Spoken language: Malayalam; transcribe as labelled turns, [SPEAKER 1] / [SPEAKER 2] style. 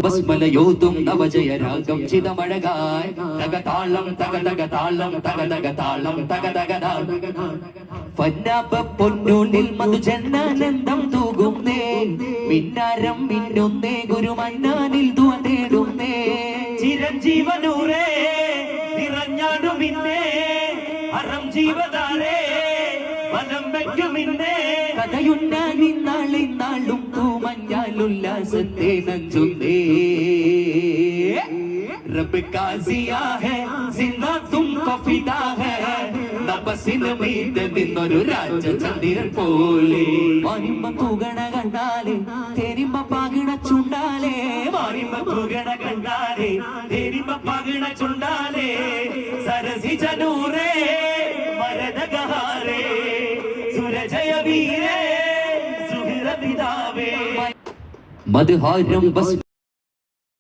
[SPEAKER 1] ബസ്മലയോതും നവജയരാഗം ചിതമഴകായ് തകതാളം തകതകതാളം തകതകതാളം തകതകതാ പൊന്നാപ പൊന്നൂലിൽ മധുജന്നാനന്ദം തൂകുന്നേ മിന്നാരം മിന്നുന്നേ ഗുരുമന്നാനിൽ ദുആ തേടുന്നേ ചിരഞ്ജീവനൂരേ നിറഞ്ഞാടുമിന്നേ അറം ജീവതാരേ വനം വയ്ക്കുമിന്നേ കഥയുണ്ടായി നാളും തൂമഞ്ഞാലുല്ലാസത്തെ നഞ്ചുന്നേ रब का जिया है जिंदा तुमको फिदा है നബസിന് മീതെ നിന്നൊരു രാജചന്ദ്രൻ പോലെ മാരിമ്മ തൂകണ കണ്ടാലേ തേരിമ്മ പാകിണ ചുണ്ടാലേ മാരിമ്മ തൂകണ കണ്ടാലേ തേരിമ്മ പാകിണ ചുണ്ടാലേ സരസി ജനൂരേ മരദഗഹാരേ സുരജയ വീരേ സുഹിര പിതാവേ മദ്ഹാരം ബസ്